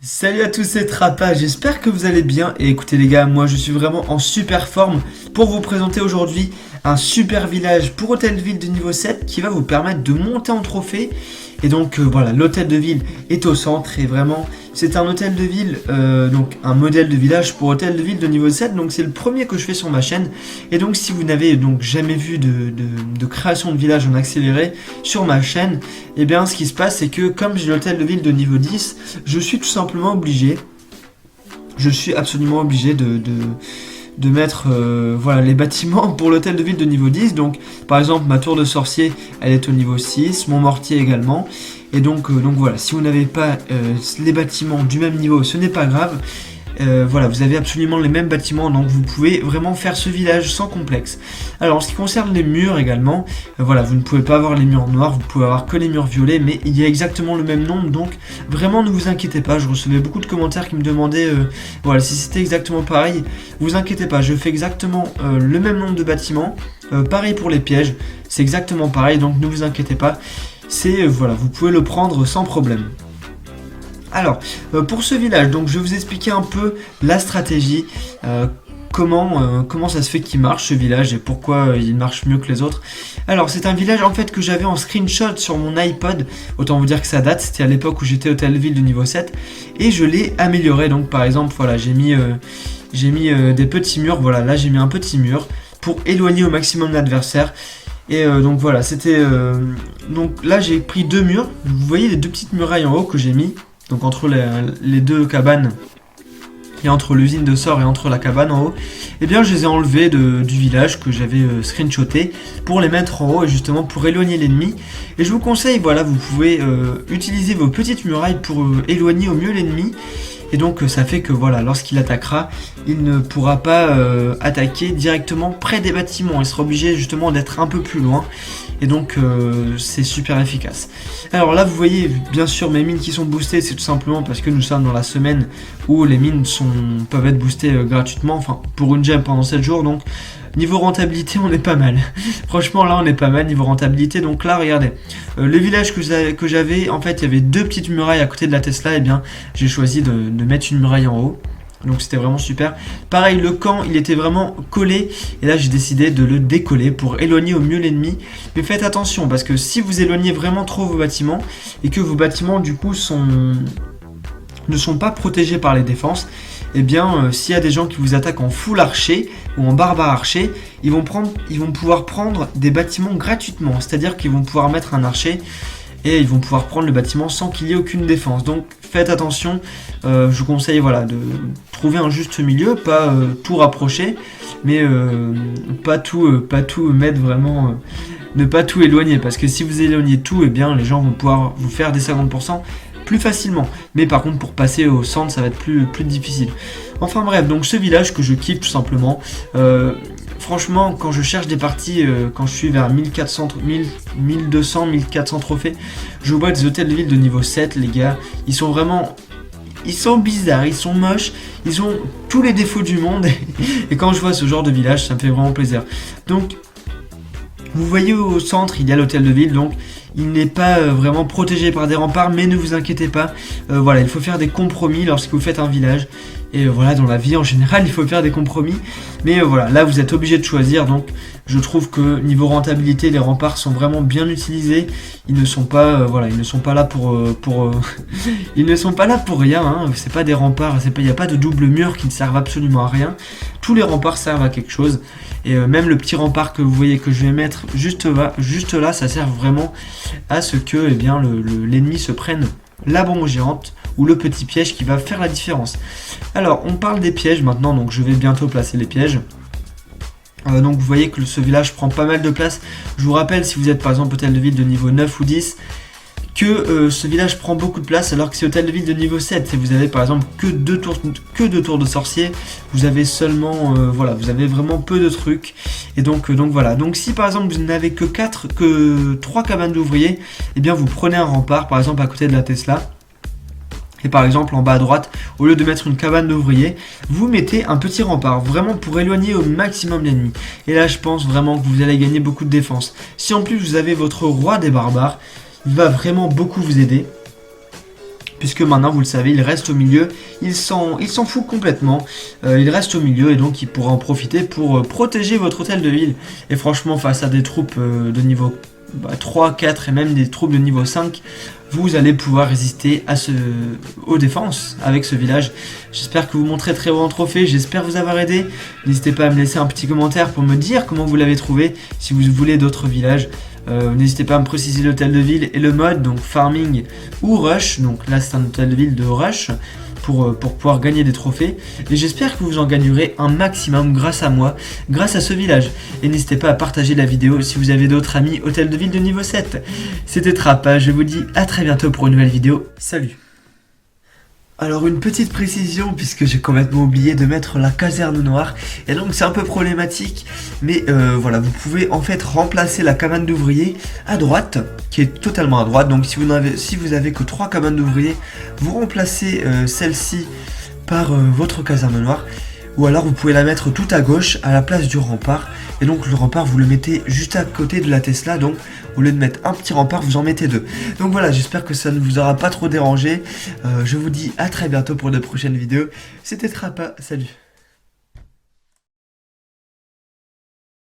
Salut à tous, c'est Trappa, j'espère que vous allez bien. Et écoutez les gars, moi je suis vraiment en super forme pour vous présenter aujourd'hui un super village pour Hôtel de Ville de niveau 7 qui va vous permettre de monter en trophée. Et donc voilà, l'hôtel de ville est au centre et vraiment c'est un hôtel de ville, donc un modèle de village pour Hôtel de Ville de niveau 7. Donc c'est le premier que je fais sur ma chaîne. Et donc si vous n'avez donc jamais vu de création de village en accéléré sur ma chaîne, et bien ce qui se passe c'est que comme j'ai l'hôtel de ville de niveau 10, je suis tout simplement obligé, je suis absolument obligé de mettre voilà, les bâtiments pour l'hôtel de ville de niveau 10. Donc par exemple ma tour de sorcier elle est au niveau 6, mon mortier également. Et donc voilà, si vous n'avez pas les bâtiments du même niveau, ce n'est pas grave. Voilà, vous avez absolument les mêmes bâtiments, donc vous pouvez vraiment faire ce village sans complexe. Alors en ce qui concerne les murs également, voilà, vous ne pouvez pas avoir les murs noirs, vous pouvez avoir que les murs violets, mais il y a exactement le même nombre, donc vraiment ne vous inquiétez pas. Je recevais beaucoup de commentaires qui me demandaient voilà, si c'était exactement pareil. Vous inquiétez pas, je fais exactement le même nombre de bâtiments, pareil pour les pièges, c'est exactement pareil, donc ne vous inquiétez pas. C'est voilà, vous pouvez le prendre sans problème. Alors, pour ce village, donc je vais vous expliquer un peu la stratégie, comment ça se fait qu'il marche ce village et pourquoi il marche mieux que les autres. Alors, c'est un village en fait que j'avais en screenshot sur mon iPod, autant vous dire que ça date, c'était à l'époque où j'étais Hôtel de Ville de niveau 7, et je l'ai amélioré. Donc par exemple, voilà, j'ai mis des petits murs, voilà, là j'ai mis un petit mur pour éloigner au maximum l'adversaire. Et donc voilà, c'était... donc là j'ai pris deux murs, vous voyez les deux petites murailles en haut que j'ai mis. Donc entre les deux cabanes, et entre l'usine de sort et entre la cabane en haut, eh bien je les ai enlevés du village que j'avais screenshoté pour les mettre en haut et justement pour éloigner l'ennemi. Et je vous conseille, voilà, vous pouvez utiliser vos petites murailles pour éloigner au mieux l'ennemi. Et donc ça fait que voilà, lorsqu'il attaquera, il ne pourra pas attaquer directement près des bâtiments. Il sera obligé justement d'être un peu plus loin. Et donc c'est super efficace. Alors là vous voyez bien sûr mes mines qui sont boostées, c'est tout simplement parce que nous sommes dans la semaine où les mines peuvent être boostées gratuitement, enfin pour une gemme pendant 7 jours. Donc niveau rentabilité on est pas mal. Franchement là on est pas mal niveau rentabilité. Donc là regardez, le village que j'avais, en fait il y avait deux petites murailles à côté de la Tesla. Et bien j'ai choisi de mettre une muraille en haut. Donc c'était vraiment super. Pareil, le camp il était vraiment collé. Et là j'ai décidé de le décoller pour éloigner au mieux l'ennemi. Mais faites attention parce que si vous éloignez vraiment trop vos bâtiments et que vos bâtiments du coup ne sont pas protégés par les défenses, et bien s'il y a des gens qui vous attaquent en full archer ou en barbare archer, ils vont pouvoir prendre des bâtiments gratuitement. C'est-à-dire qu'ils vont pouvoir mettre un archer et ils vont pouvoir prendre le bâtiment sans qu'il y ait aucune défense. Donc faites attention, je vous conseille voilà, de trouver un juste milieu, pas tout rapprocher, mais pas tout mettre vraiment, ne pas tout éloigner, parce que si vous éloignez tout, et bien les gens vont pouvoir vous faire des 50% plus facilement. Mais par contre pour passer au centre ça va être plus difficile. Enfin bref, donc ce village que je kiffe tout simplement. Franchement, quand je cherche des parties, quand je suis vers 1400, 1200, 1400 trophées, je vois des hôtels de ville de niveau 7, les gars. Ils sont vraiment... Ils sont bizarres, ils sont moches, ils ont tous les défauts du monde. Et quand je vois ce genre de village, ça me fait vraiment plaisir. Donc, vous voyez au centre, il y a l'hôtel de ville, donc... Il n'est pas vraiment protégé par des remparts, mais ne vous inquiétez pas. Voilà, il faut faire des compromis lorsque vous faites un village. Et voilà, dans la vie en général, il faut faire des compromis. Mais voilà, là vous êtes obligé de choisir. Donc je trouve que niveau rentabilité, les remparts sont vraiment bien utilisés. Ils ne sont pas, voilà, ils ne sont pas là pour ils ne sont pas là pour rien. Hein. C'est pas des remparts, il n'y a pas de double mur qui ne servent absolument à rien. Tous les remparts servent à quelque chose. Et même le petit rempart que vous voyez que je vais mettre juste là, ça sert vraiment à ce que eh bien, l'ennemi se prenne la bombe géante ou le petit piège qui va faire la différence. Alors on parle des pièges maintenant, donc je vais bientôt placer les pièges. Donc vous voyez que ce village prend pas mal de place. Je vous rappelle, si vous êtes par exemple hôtel de ville de niveau 9 ou 10, que ce village prend beaucoup de place, alors que c'est hôtel de ville de niveau 7, si vous avez par exemple que deux tours de sorcier, vous avez seulement voilà, vous avez vraiment peu de trucs. Et donc voilà. Donc si par exemple vous n'avez que 3 cabanes d'ouvriers, et bien vous prenez un rempart par exemple à côté de la Tesla. Et par exemple en bas à droite, au lieu de mettre une cabane d'ouvriers, vous mettez un petit rempart, vraiment pour éloigner au maximum l'ennemi. Et là je pense vraiment que vous allez gagner beaucoup de défense. Si en plus vous avez votre roi des barbares, il va vraiment beaucoup vous aider. puisque maintenant vous le savez, il reste au milieu, il s'en fout complètement, il reste au milieu et donc il pourra en profiter pour protéger votre hôtel de ville. Et franchement, face à des troupes de niveau 3, 4 et même des troupes de niveau 5, vous allez pouvoir résister aux défenses avec ce village. J'espère que vous montrez très bon trophée, j'espère vous avoir aidé. N'hésitez pas à me laisser un petit commentaire pour me dire comment vous l'avez trouvé, si vous voulez d'autres villages. N'hésitez pas à me préciser l'hôtel de ville et le mode, donc farming ou rush. Donc là c'est un hôtel de ville de rush pour pouvoir gagner des trophées. Et j'espère que vous en gagnerez un maximum grâce à moi, grâce à ce village. Et n'hésitez pas à partager la vidéo si vous avez d'autres amis hôtel de ville de niveau 7. C'était Trappa, je vous dis à très bientôt pour une nouvelle vidéo. Salut! Alors une petite précision, puisque j'ai complètement oublié de mettre la caserne noire, et donc c'est un peu problématique, mais voilà, vous pouvez en fait remplacer la cabane d'ouvriers à droite, qui est totalement à droite. Donc si vous avez que 3 cabanes d'ouvriers, vous remplacez celle-ci par votre caserne noire, ou alors vous pouvez la mettre tout à gauche à la place du rempart, et donc le rempart vous le mettez juste à côté de la Tesla, donc au lieu de mettre un petit rempart vous en mettez 2. Donc voilà, j'espère que ça ne vous aura pas trop dérangé, je vous dis à très bientôt pour de prochaines vidéos, c'était Trappa, salut.